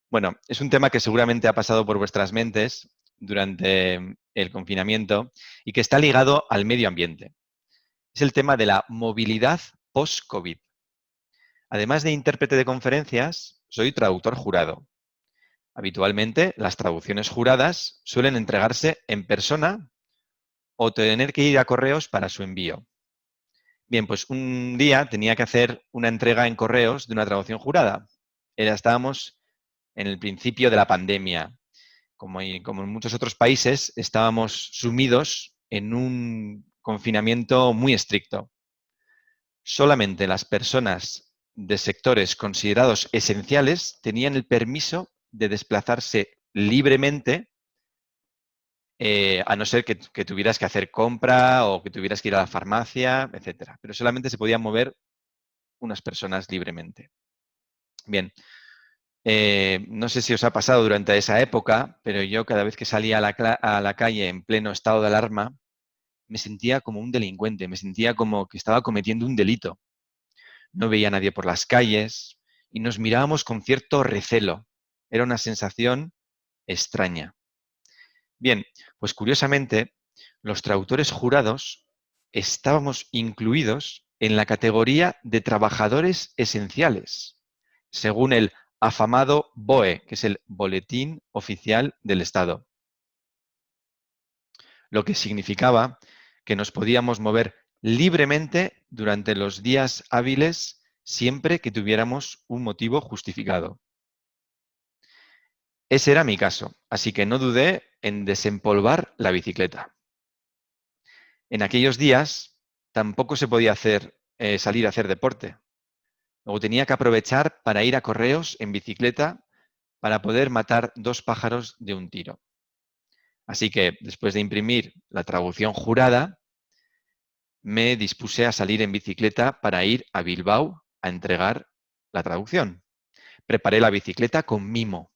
Bueno, es un tema que seguramente ha pasado por vuestras mentes durante el confinamiento y que está ligado al medio ambiente. Es el tema de la movilidad post-COVID. Además de intérprete de conferencias, soy traductor jurado. Habitualmente, las traducciones juradas suelen entregarse en persona o tener que ir a correos para su envío. Bien, pues un día tenía que hacer una entrega en correos de una traducción jurada. Estábamos en el principio de la pandemia. Como en muchos otros países, estábamos sumidos en un confinamiento muy estricto. Solamente las personas de sectores considerados esenciales tenían el permiso de desplazarse libremente, a no ser que tuvieras que hacer compra o que tuvieras que ir a la farmacia, etcétera. Pero solamente se podían mover unas personas libremente. Bien, no sé si os ha pasado durante esa época, pero yo cada vez que salía a la calle en pleno estado de alarma, me sentía como un delincuente, me sentía como que estaba cometiendo un delito. No veía a nadie por las calles y nos mirábamos con cierto recelo. Era una sensación extraña. Bien, pues curiosamente, los traductores jurados estábamos incluidos en la categoría de trabajadores esenciales, según el afamado BOE, que es el Boletín Oficial del Estado, lo que significaba que nos podíamos mover libremente durante los días hábiles siempre que tuviéramos un motivo justificado. Ese era mi caso, así que no dudé en desempolvar la bicicleta. En aquellos días tampoco se podía salir a hacer deporte. Luego tenía que aprovechar para ir a correos en bicicleta para poder matar dos pájaros de un tiro. Así que después de imprimir la traducción jurada, me dispuse a salir en bicicleta para ir a Bilbao a entregar la traducción. Preparé la bicicleta con mimo.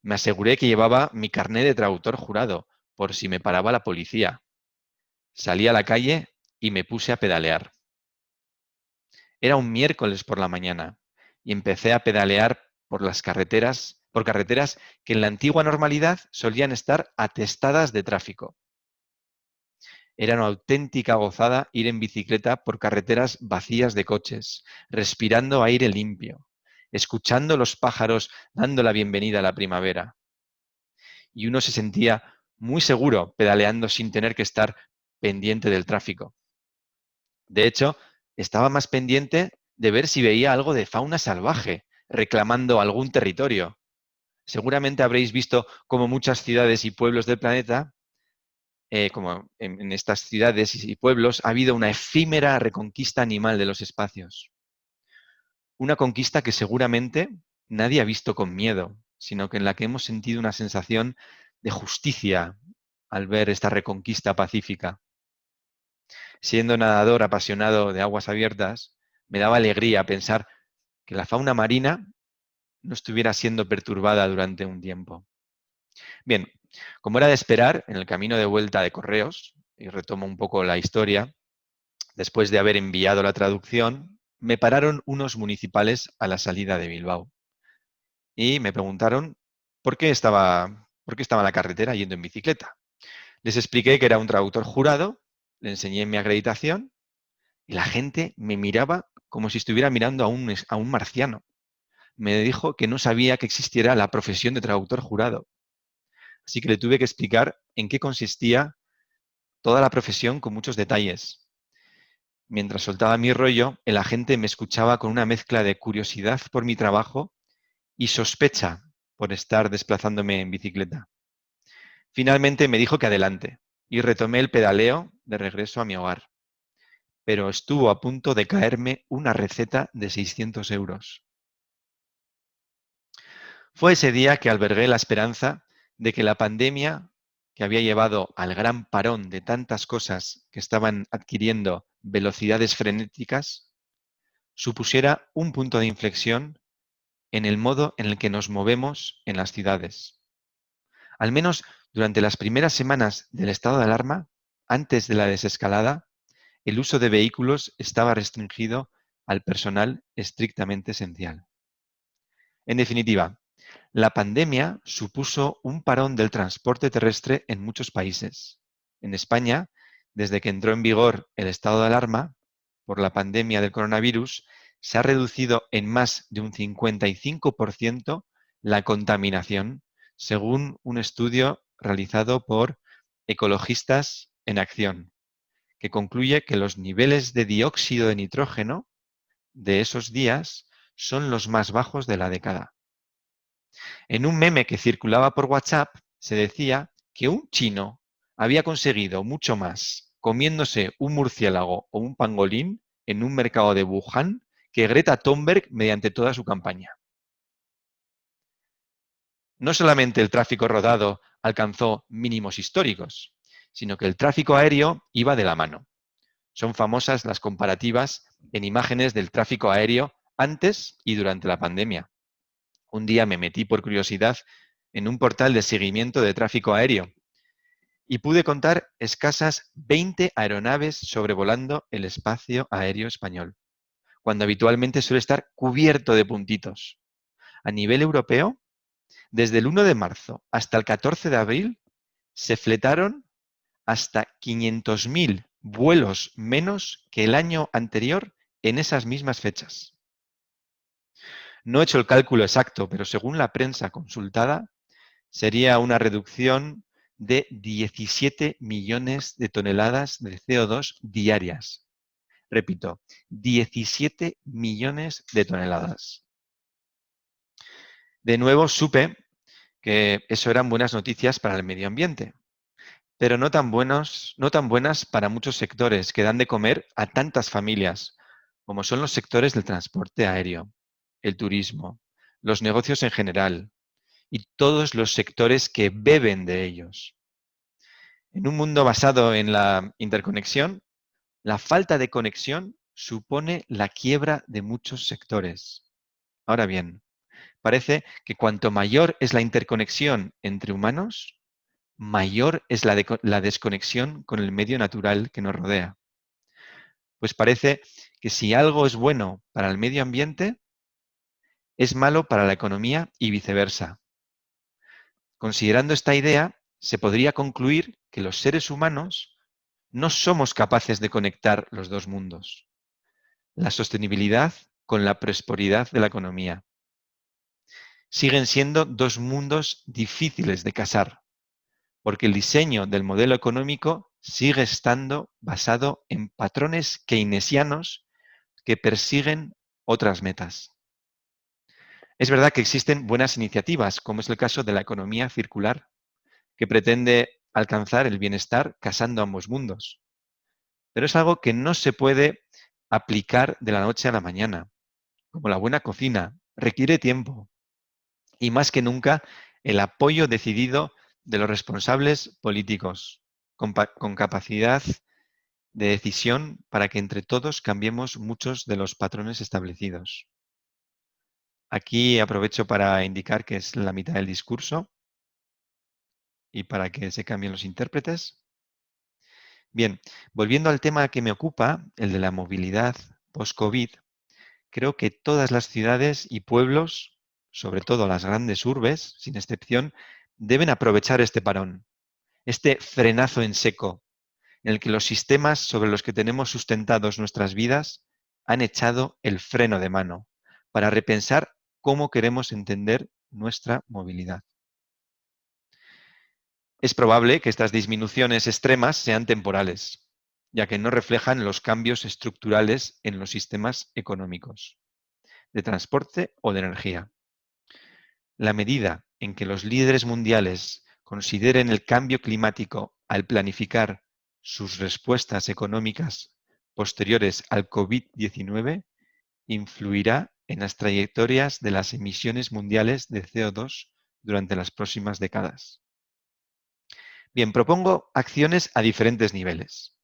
Me aseguré que llevaba mi carné de traductor jurado, por si me paraba la policía. Salí a la calle y me puse a pedalear. Era un miércoles por la mañana y empecé a pedalear por carreteras que en la antigua normalidad solían estar atestadas de tráfico. Era una auténtica gozada ir en bicicleta por carreteras vacías de coches, respirando aire limpio, escuchando los pájaros dando la bienvenida a la primavera. Y uno se sentía muy seguro pedaleando sin tener que estar pendiente del tráfico. De hecho, estaba más pendiente de ver si veía algo de fauna salvaje reclamando algún territorio. Seguramente habréis visto cómo muchas ciudades y pueblos del planeta, como en estas ciudades y pueblos, ha habido una efímera reconquista animal de los espacios. Una conquista que seguramente nadie ha visto con miedo, sino que en la que hemos sentido una sensación de justicia al ver esta reconquista pacífica. Siendo nadador apasionado de aguas abiertas, me daba alegría pensar que la fauna marina no estuviera siendo perturbada durante un tiempo. Bien, como era de esperar, en el camino de vuelta de correos, y retomo un poco la historia, después de haber enviado la traducción, me pararon unos municipales a la salida de Bilbao y me preguntaron por qué estaba en la carretera yendo en bicicleta. Les expliqué que era un traductor jurado, le enseñé mi acreditación y la gente me miraba como si estuviera mirando a un marciano. Me dijo que no sabía que existiera la profesión de traductor jurado. Así que le tuve que explicar en qué consistía toda la profesión con muchos detalles. Mientras soltaba mi rollo, el agente me escuchaba con una mezcla de curiosidad por mi trabajo y sospecha por estar desplazándome en bicicleta. Finalmente me dijo que adelante y retomé el pedaleo de regreso a mi hogar. Pero estuvo a punto de caerme una receta de 600 euros. Fue ese día que albergué la esperanza de que la pandemia, que había llevado al gran parón de tantas cosas que estaban adquiriendo velocidades frenéticas, supusiera un punto de inflexión en el modo en el que nos movemos en las ciudades. Al menos durante las primeras semanas del estado de alarma, antes de la desescalada, el uso de vehículos estaba restringido al personal estrictamente esencial. En definitiva, La pandemia supuso un parón del transporte terrestre en muchos países. En España, desde que entró en vigor el estado de alarma por la pandemia del coronavirus, se ha reducido en más de un 55% la contaminación, según un estudio realizado por Ecologistas en Acción, que concluye que los niveles de dióxido de nitrógeno de esos días son los más bajos de la década. En un meme que circulaba por WhatsApp se decía que un chino había conseguido mucho más comiéndose un murciélago o un pangolín en un mercado de Wuhan que Greta Thunberg mediante toda su campaña. No solamente el tráfico rodado alcanzó mínimos históricos, sino que el tráfico aéreo iba de la mano. Son famosas las comparativas en imágenes del tráfico aéreo antes y durante la pandemia. Un día me metí por curiosidad en un portal de seguimiento de tráfico aéreo y pude contar escasas 20 aeronaves sobrevolando el espacio aéreo español, cuando habitualmente suele estar cubierto de puntitos. A nivel europeo, desde el 1 de marzo hasta el 14 de abril, se fletaron hasta 500.000 vuelos menos que el año anterior en esas mismas fechas. No he hecho el cálculo exacto, pero según la prensa consultada, sería una reducción de 17 millones de toneladas de CO2 diarias. Repito, 17 millones de toneladas. De nuevo supe que eso eran buenas noticias para el medio ambiente, pero no tan buenas para muchos sectores que dan de comer a tantas familias, como son los sectores del transporte aéreo, el turismo, los negocios en general y todos los sectores que beben de ellos. En un mundo basado en la interconexión, la falta de conexión supone la quiebra de muchos sectores. Ahora bien, parece que cuanto mayor es la interconexión entre humanos, mayor es la desconexión con el medio natural que nos rodea. Pues parece que si algo es bueno para el medio ambiente, es malo para la economía y viceversa. Considerando esta idea, se podría concluir que los seres humanos no somos capaces de conectar los dos mundos, la sostenibilidad con la prosperidad de la economía. Siguen siendo dos mundos difíciles de casar, porque el diseño del modelo económico sigue estando basado en patrones keynesianos que persiguen otras metas. Es verdad que existen buenas iniciativas, como es el caso de la economía circular, que pretende alcanzar el bienestar casando ambos mundos. Pero es algo que no se puede aplicar de la noche a la mañana. Como la buena cocina, requiere tiempo y más que nunca el apoyo decidido de los responsables políticos, con capacidad de decisión para que entre todos cambiemos muchos de los patrones establecidos. Aquí aprovecho para indicar que es la mitad del discurso y para que se cambien los intérpretes. Bien, volviendo al tema que me ocupa, el de la movilidad post-COVID, creo que todas las ciudades y pueblos, sobre todo las grandes urbes, sin excepción, deben aprovechar este parón, este frenazo en seco, en el que los sistemas sobre los que tenemos sustentados nuestras vidas han echado el freno de mano para repensar cómo queremos entender nuestra movilidad. Es probable que estas disminuciones extremas sean temporales, ya que no reflejan los cambios estructurales en los sistemas económicos, de transporte o de energía. La medida en que los líderes mundiales consideren el cambio climático al planificar sus respuestas económicas posteriores al COVID-19 influirá en las trayectorias de las emisiones mundiales de CO2 durante las próximas décadas. Bien, propongo acciones a diferentes niveles.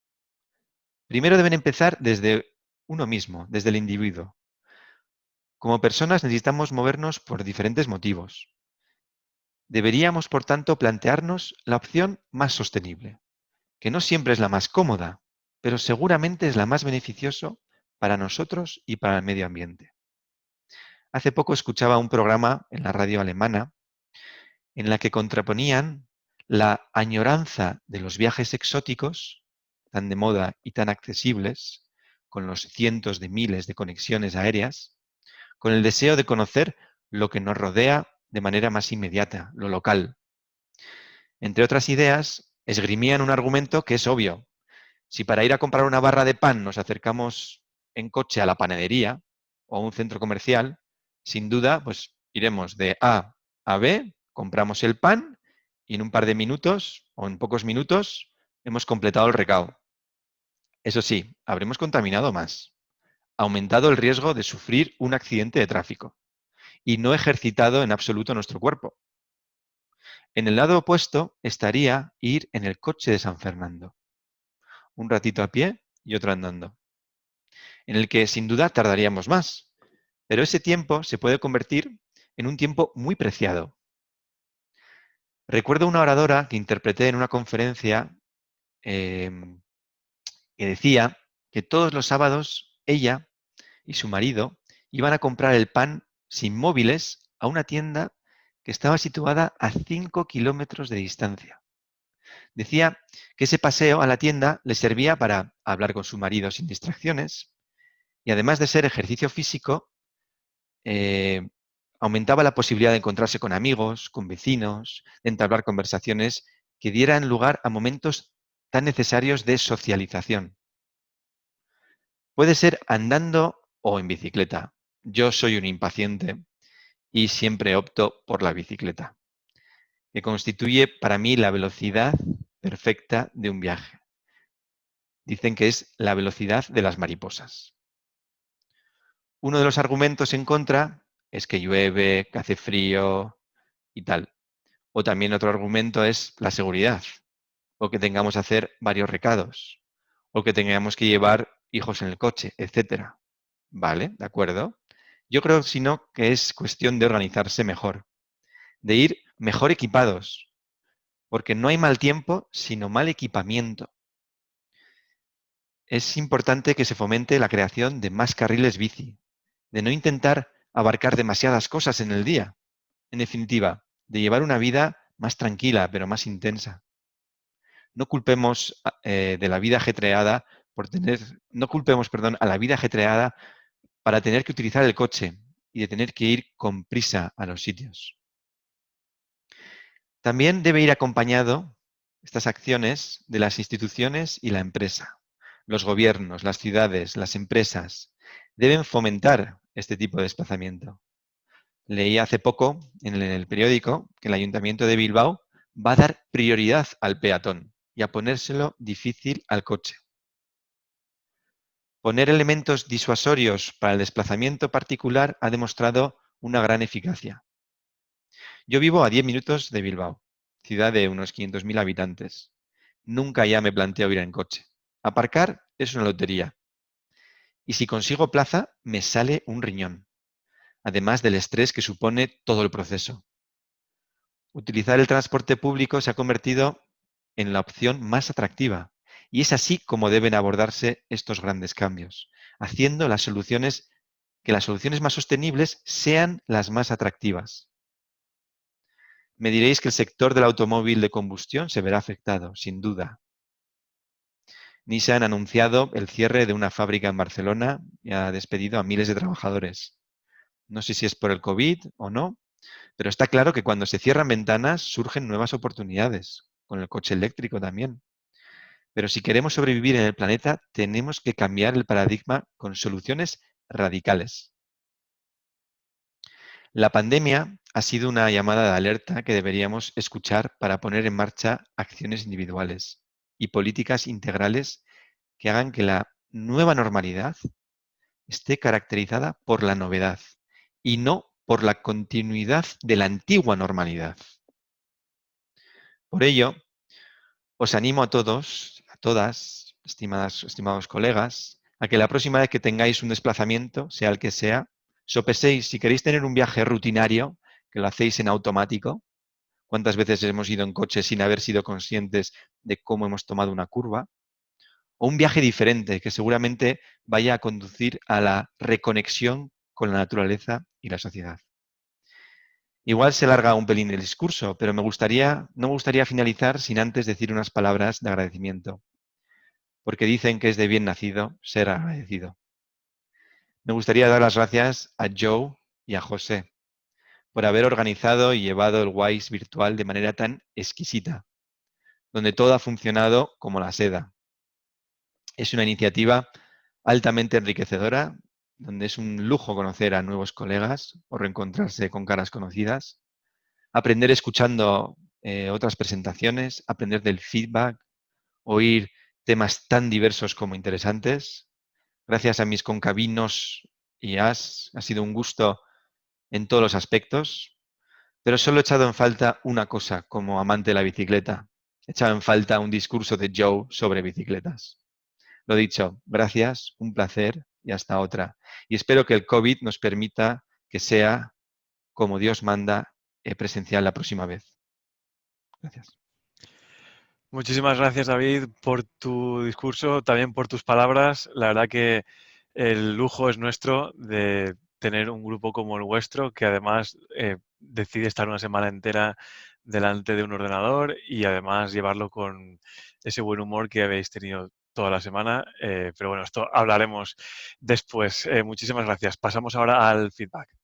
Primero deben empezar desde uno mismo, desde el individuo. Como personas necesitamos movernos por diferentes motivos. Deberíamos, por tanto, plantearnos la opción más sostenible, que no siempre es la más cómoda, pero seguramente es la más beneficiosa para nosotros y para el medio ambiente. Hace poco escuchaba un programa en la radio alemana en la que contraponían la añoranza de los viajes exóticos, tan de moda y tan accesibles, con los cientos de miles de conexiones aéreas, con el deseo de conocer lo que nos rodea de manera más inmediata, lo local. Entre otras ideas, esgrimían un argumento que es obvio. Si para ir a comprar una barra de pan nos acercamos en coche a la panadería o a un centro comercial, sin duda, pues iremos de A a B, compramos el pan y en un par de minutos o en pocos minutos hemos completado el recao. Eso sí, habremos contaminado más, aumentado el riesgo de sufrir un accidente de tráfico y no ejercitado en absoluto nuestro cuerpo. En el lado opuesto estaría ir en el coche de San Fernando, un ratito a pie y otro andando, en el que sin duda tardaríamos más, pero ese tiempo se puede convertir en un tiempo muy preciado. Recuerdo una oradora que interpreté en una conferencia em, que decía que todos los sábados ella y su marido iban a comprar el pan sin móviles a una tienda que estaba situada a 5 kilómetros de distancia. Decía que ese paseo a la tienda le servía para hablar con su marido sin distracciones y además de ser ejercicio físico, eh, aumentaba la posibilidad de encontrarse con amigos, con vecinos, de entablar conversaciones que dieran lugar a momentos tan necesarios de socialización. Puede ser andando o en bicicleta. Yo soy un impaciente y siempre opto por la bicicleta, que constituye para mí la velocidad perfecta de un viaje. Dicen que es la velocidad de las mariposas. Uno de los argumentos en contra es que llueve, que hace frío y tal. O también otro argumento es la seguridad, o que tengamos que hacer varios recados, o que tengamos que llevar hijos en el coche, etcétera. Vale, de acuerdo. Yo creo, si no, que es cuestión de organizarse mejor, de ir mejor equipados, porque no hay mal tiempo, sino mal equipamiento. Es importante que se fomente la creación de más carriles bici, de no intentar abarcar demasiadas cosas en el día. En definitiva, de llevar una vida más tranquila, pero más intensa. No culpemos de la vida ajetreada por tener, no culpemos, perdón, a la vida ajetreada para tener que utilizar el coche y de tener que ir con prisa a los sitios. También debe ir acompañado estas acciones de las instituciones y la empresa. Los gobiernos, las ciudades, las empresas deben fomentar este tipo de desplazamiento. Leí hace poco en el periódico que el Ayuntamiento de Bilbao va a dar prioridad al peatón y a ponérselo difícil al coche. Poner elementos disuasorios para el desplazamiento particular ha demostrado una gran eficacia. Yo vivo a 10 minutos de Bilbao, ciudad de unos 500.000 habitantes. Nunca ya me planteo ir en coche. Aparcar es una lotería. Y si consigo plaza, me sale un riñón, además del estrés que supone todo el proceso. Utilizar el transporte público se ha convertido en la opción más atractiva. Y es así como deben abordarse estos grandes cambios, haciendo que las soluciones más sostenibles sean las más atractivas. Me diréis que el sector del automóvil de combustión se verá afectado, sin duda. Nissan ha anunciado el cierre de una fábrica en Barcelona y ha despedido a miles de trabajadores. No sé si es por el COVID o no, pero está claro que cuando se cierran ventanas surgen nuevas oportunidades, con el coche eléctrico también. Pero si queremos sobrevivir en el planeta, tenemos que cambiar el paradigma con soluciones radicales. La pandemia ha sido una llamada de alerta que deberíamos escuchar para poner en marcha acciones individuales y políticas integrales que hagan que la nueva normalidad esté caracterizada por la novedad y no por la continuidad de la antigua normalidad. Por ello, os animo a todos, a todas, estimados colegas, a que la próxima vez que tengáis un desplazamiento, sea el que sea, sopeséis si queréis tener un viaje rutinario, que lo hacéis en automático. ¿Cuántas veces hemos ido en coche sin haber sido conscientes de cómo hemos tomado una curva? O un viaje diferente que seguramente vaya a conducir a la reconexión con la naturaleza y la sociedad. Igual se larga un pelín el discurso, pero no me gustaría finalizar sin antes decir unas palabras de agradecimiento, porque dicen que es de bien nacido ser agradecido. Me gustaría dar las gracias a Joe y a José por haber organizado y llevado el WISE virtual de manera tan exquisita, donde todo ha funcionado como la seda. Es una iniciativa altamente enriquecedora, donde es un lujo conocer a nuevos colegas o reencontrarse con caras conocidas, aprender escuchando otras presentaciones, aprender del feedback, oír temas tan diversos como interesantes. Gracias a mis concabinos y ha sido un gusto en todos los aspectos, pero solo he echado en falta una cosa como amante de la bicicleta. He echado en falta un discurso de Joe sobre bicicletas. Lo dicho, gracias, un placer y hasta otra. Y espero que el COVID nos permita que sea, como Dios manda, presencial la próxima vez. Gracias. Muchísimas gracias, David, por tu discurso, también por tus palabras. La verdad que el lujo es nuestro de tener un grupo como el vuestro, que además decide estar una semana entera delante de un ordenador y además llevarlo con ese buen humor que habéis tenido toda la semana. Pero bueno, esto hablaremos después. Muchísimas gracias. Pasamos ahora al feedback.